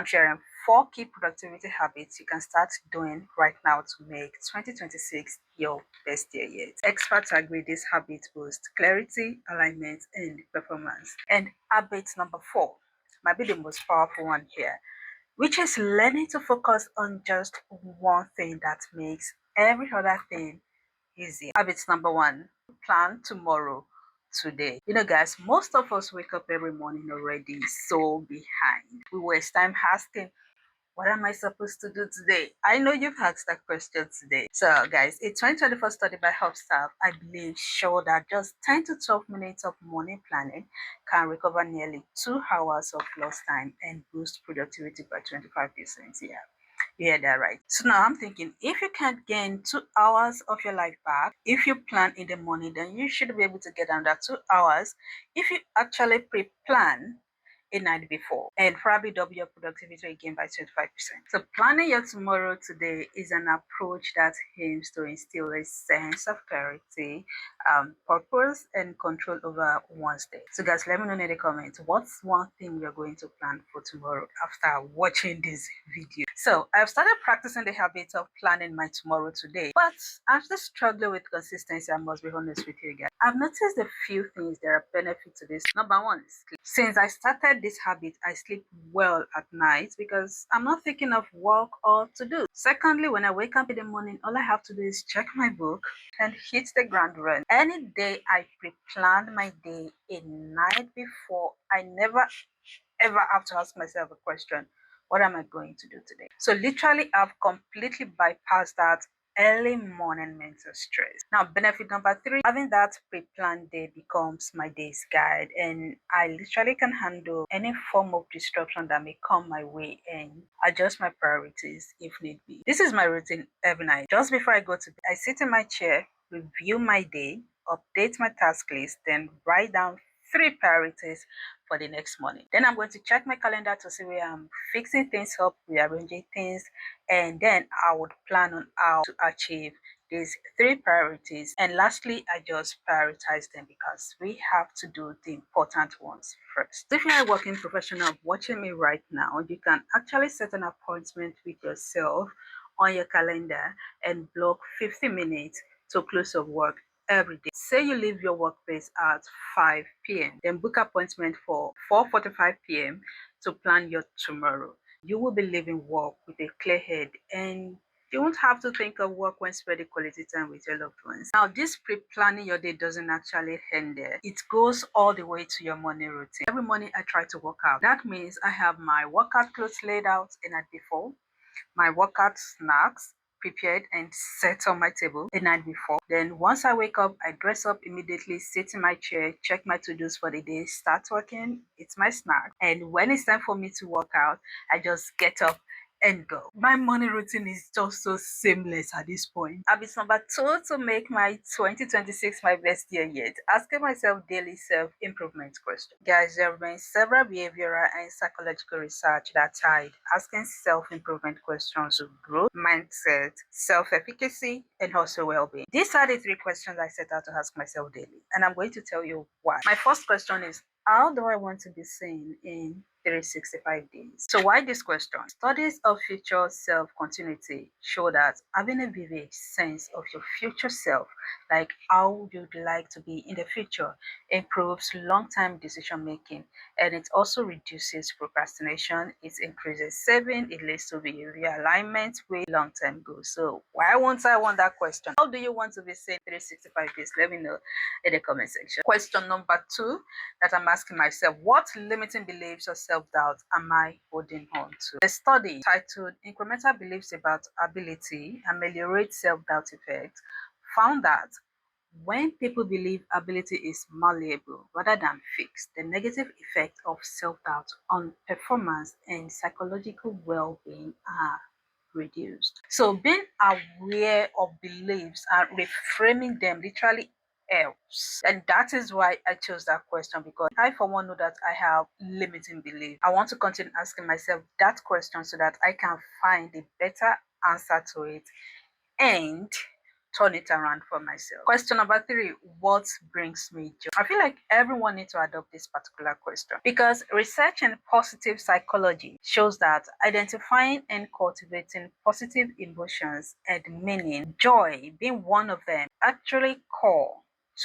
I'm sharing 4 key productivity habits you can start doing right now to make 2026 your best year yet. Experts agree these habits boost clarity, alignment, and performance. And habit number 4 might be the most powerful one here, which is learning to focus on just one thing that makes every other thing easy. Habits number 1, plan tomorrow today. Guys, most of us wake up every morning already so behind. We waste time asking, what am I supposed to do today? I know you've asked that question today. So, guys, a 2024 study by Hubstaff, I believe, showed that just 10 to 12 minutes of morning planning can recover nearly 2 hours of lost time and boost productivity by 25%. Yeah. You heard that right. So now I'm thinking, if you can't gain 2 hours of your life back, if you plan in the morning, then you should be able to get under 2 hours if you actually pre-plan a night before and probably double your productivity again by 25%. So planning your tomorrow today is an approach that aims to instill a sense of clarity, purpose, and control over one's day. So guys, let me know in the comments, what's one thing you're going to plan for tomorrow after watching this video? So I've started practicing the habit of planning my tomorrow today, but I'm still struggling with consistency. I must be honest with you guys. I've noticed a few things that are benefit to this. Number 1 is sleep. Since I started this habit, I sleep well at night because I'm not thinking of work or to do. Secondly, when I wake up in the morning, all I have to do is check my book and hit the ground running. Any day I pre-planned my day a night before, I never ever have to ask myself a question, what am I going to do today? So literally I've completely bypassed that early morning mental stress. Now, benefit number 3, having that pre-planned day becomes my day's guide, and I literally can handle any form of disruption that may come my way and adjust my priorities if need be. This is my routine every night. Just before I go to bed, I sit in my chair, review my day, update my task list, then write down 3 priorities for the next morning. Then I'm going to check my calendar to see where I'm fixing things up, rearranging things, and then I would plan on how to achieve these 3 priorities. And lastly, I just prioritize them because we have to do the important ones first. So if you're a working professional watching me right now, you can actually set an appointment with yourself on your calendar and block 50 minutes to close of work every day. Say you leave your workplace at 5 p.m. Then book appointment for 4:45 p.m. to plan your tomorrow. You will be leaving work with a clear head and you won't have to think of work when spending quality time with your loved ones. Now, this pre-planning your day doesn't actually end there. It goes all the way to your morning routine. Every morning I try to work out. That means I have my workout clothes laid out the night before, my workout snacks prepared and set on my table the night before. Then once I wake up, I dress up immediately, sit in my chair, check my to-dos for the day, start working, eat my snack. And when it's time for me to work out, I just get up and go. My morning routine is just so seamless at this point. Habit number 2 to make my 2026 my best year yet. Asking myself daily self-improvement questions. Guys, there have been several behavioral and psychological research that tied asking self-improvement questions to growth, mindset, self-efficacy, and also well-being. These are the 3 questions I set out to ask myself daily, and I'm going to tell you why. My first question is, how do I want to be seen in 365 days? So why this question? Studies of future self-continuity show that having a vivid sense of your future self, like how you'd like to be in the future, improves long-term decision making, and it also reduces procrastination, it increases saving, it leads to behavior alignment with long-term goals. So why won't I want that question? How do you want to be seen 365 days? Let me know in the comment section. Question number 2 that I'm asking myself, what limiting beliefs or self-doubt am I holding on to? The study titled Incremental Beliefs About Ability Ameliorate Self-Doubt Effect found that when people believe ability is malleable rather than fixed, the negative effect of self-doubt on performance and psychological well-being are reduced. So being aware of beliefs and reframing them literally helps. And that is why I chose that question, because I for one know that I have limiting belief. I want to continue asking myself that question so that I can find a better answer to it and turn it around for myself. Question number 3, what brings me joy? I feel like everyone needs to adopt this particular question because research in positive psychology shows that identifying and cultivating positive emotions and meaning, joy being one of them, actually core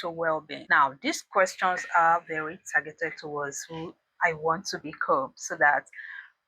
to well-being. Now, these questions are very targeted towards who I want to become so that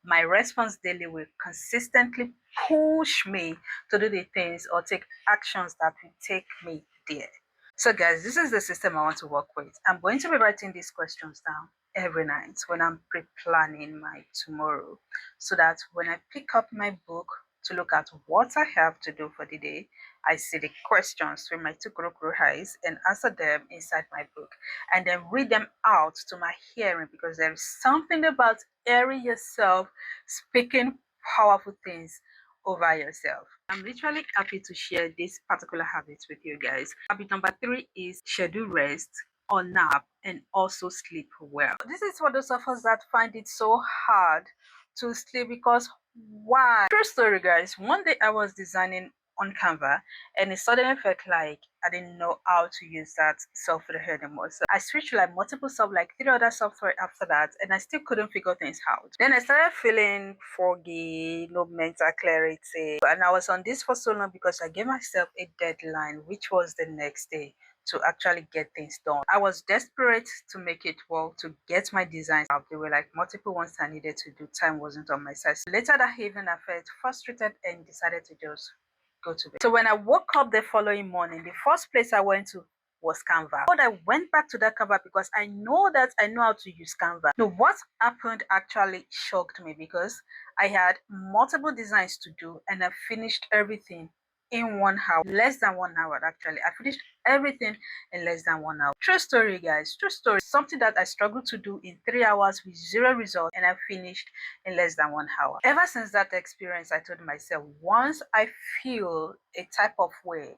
my response daily will consistently push me to do the things or take actions that will take me there. So, guys, this is the system I want to work with. I'm going to be writing these questions down every night when I'm pre planning my tomorrow so that when I pick up my book to look at what I have to do for the day, I see the questions with my two crocodile eyes and answer them inside my book and then read them out to my hearing because there is something about hearing yourself speaking powerful things over yourself. I'm literally happy to share this particular habit with you guys. Habit number 3 is schedule rest or nap and also sleep well. This is for those of us that find it so hard to sleep because why? True story, guys. One day I was designing on Canva and it suddenly felt like I didn't know how to use that software anymore. So I switched like multiple software, like 3 other software after that, and I still couldn't figure things out. Then I started feeling foggy, no mental clarity, and I was on this for so long because I gave myself a deadline, which was the next day to actually get things done. I was desperate to make it work, to get my designs out. There were like multiple ones I needed to do. Time wasn't on my side. So later that evening, I felt frustrated and decided to just go to bed. So when I woke up the following morning, the first place I went to was Canva. But I went back to that Canva because I know that I know how to use Canva. Now, what happened actually shocked me because I had multiple designs to do and I finished everything in 1 hour, less than 1 hour actually. I finished everything in less than 1 hour. True story, guys. True story. Something that I struggled to do in 3 hours with zero result, and I finished in less than 1 hour. Ever since that experience, I told myself once I feel a type of way,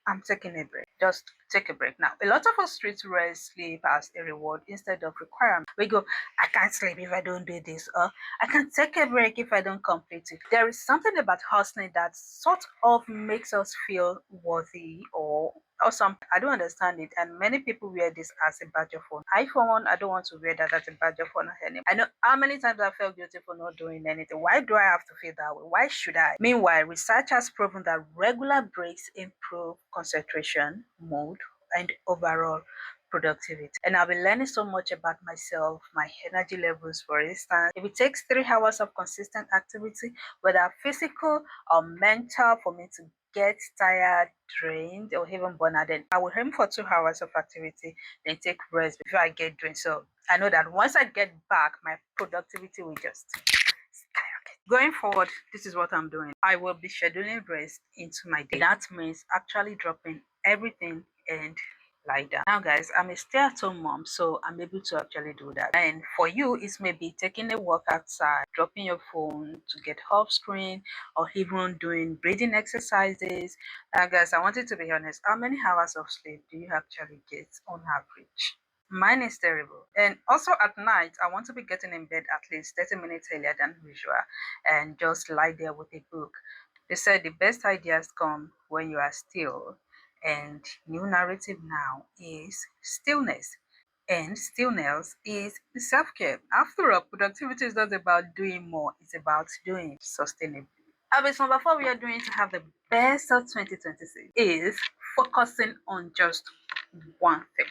I'm taking a break. Just take a break. Now, a lot of us treat rest sleep as a reward instead of requirement. We go, I can't sleep if I don't do this, or I can't take a break if I don't complete it. There is something about hustling that sort of makes us feel worthy or something. I don't understand it, and many people wear this as a badge of honor. I, for one, I don't want to wear that as a badge of honor anymore. I know how many times I felt guilty for not doing anything. Why do I have to feel that way? Why should I? Meanwhile, research has proven that regular breaks improve concentration, mood, and overall productivity. And I've been learning so much about myself, my energy levels, for instance. If it takes 3 hours of consistent activity, whether physical or mental, for me to get tired, drained, or even burn out, then I will aim for 2 hours of activity, then take rest before I get drained. So I know that once I get back, my productivity will just skyrocket. Going forward, this is what I'm doing. I will be scheduling rest into my day. That means actually dropping everything and lie down. Now, guys, I'm a stay-at-home mom, so I'm able to actually do that. And for you, it's maybe taking a walk outside, dropping your phone to get off screen, or even doing breathing exercises. Now, guys, I wanted to be honest. How many hours of sleep do you actually get on average? Mine is terrible. And also at night, I want to be getting in bed at least 30 minutes earlier than usual and just lie there with a book. They said the best ideas come when you are still. And new narrative now is stillness. And stillness is self care. After all, productivity is not about doing more, it's about doing sustainably. Habit number 4 we are doing to have the best of 2026 is focusing on just one thing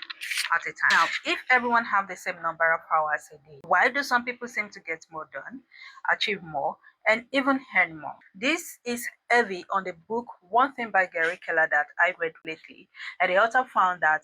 at a time. Now, if everyone have the same number of hours a day, why do some people seem to get more done, achieve more, and even earn more? This is heavy on the book One Thing by Gary Keller that I read lately, and the author found that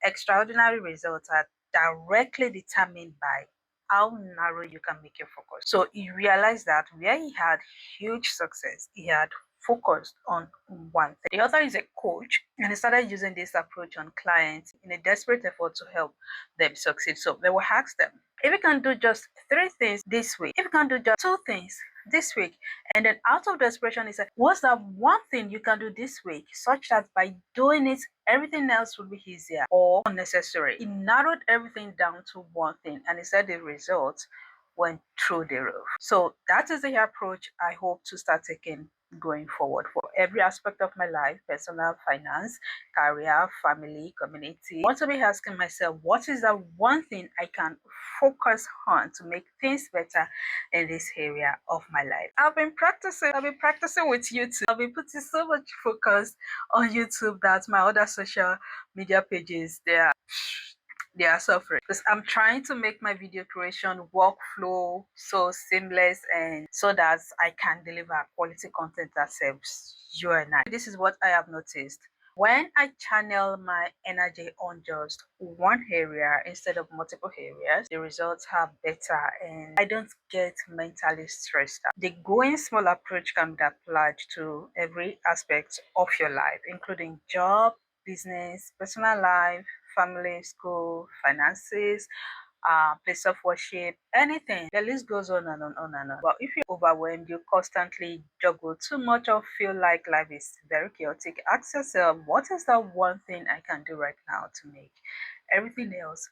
extraordinary results are directly determined by how narrow you can make your focus. So he realized that where he had huge success, he had focused on one thing. The author is a coach and he started using this approach on clients in a desperate effort to help them succeed. So they will ask them, if you can do just 3 things this week, if you can do just 2 things this week, and then out of desperation, he said, what's that one thing you can do this week such that by doing it, everything else will be easier or unnecessary? He narrowed everything down to one thing and he said the results went through the roof. So that is the approach I hope to start taking going forward for every aspect of my life: personal, finance, career, family, community. I want to be asking myself, what is the one thing I can focus on to make things better in this area of my life? I've been practicing with YouTube. I've been putting so much focus on YouTube that my other social media pages, they are suffering, because I'm trying to make my video creation workflow so seamless and so that I can deliver quality content that serves you and I. This is what I have noticed. When I channel my energy on just one area instead of multiple areas, the results are better and I don't get mentally stressed out. The going small approach can be applied to every aspect of your life, including job, business, personal life, family, school, finances, place of worship, anything. The list goes on and on. But if you're overwhelmed, you constantly juggle too much or feel like life is very chaotic, ask yourself, what is the one thing I can do right now to make everything else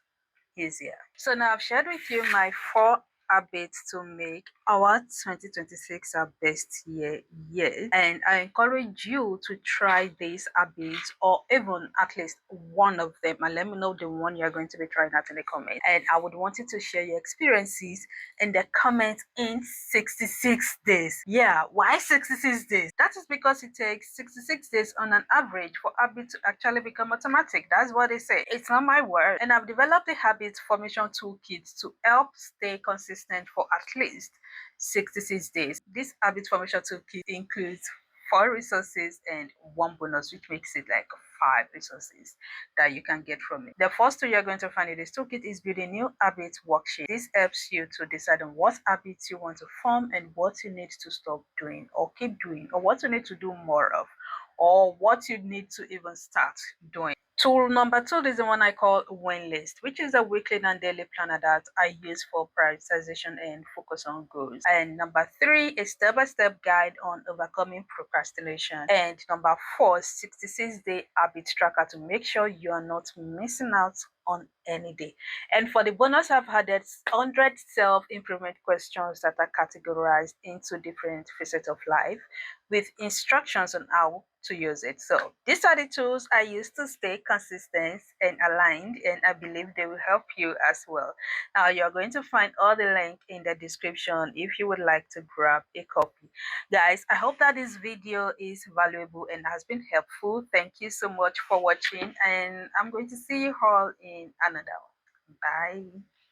easier? So now I've shared with you my 4 habits to make our 2026 our best year yet. And I encourage you to try these habits or even at least one of them, and let me know the one you're going to be trying out in the comments. And I would want you to share your experiences in the comments in 66 days. Yeah, why 66 days? That is because it takes 66 days on an average for habit to actually become automatic. That's what they say. It's not my word. And I've developed a habit formation toolkit to help stay consistent for at least 66 days. This habit formation toolkit includes 4 resources and one bonus, which makes it like 5 resources that you can get from it. The first two you're going to find in this toolkit is building new habits worksheet. This helps you to decide on what habits you want to form and what you need to stop doing or keep doing, or what you need to do more of, or what you need to even start doing. Tool number 2 is the one I call win list, which is a weekly and daily planner that I use for prioritization and focus on goals. And number 3 is step-by-step guide on overcoming procrastination. And number 4, 66-day habit tracker to make sure you are not missing out on any day. And for the bonus, I've added 100 self-improvement questions that are categorized into different facets of life with instructions on how to use it. So these are the tools I use to stay consistent and aligned, and I believe they will help you as well. Now you're going to find all the link in the description if you would like to grab a copy. Guys, I hope that this video is valuable and has been helpful. Thank you so much for watching, and I'm going to see you all in another one. Bye.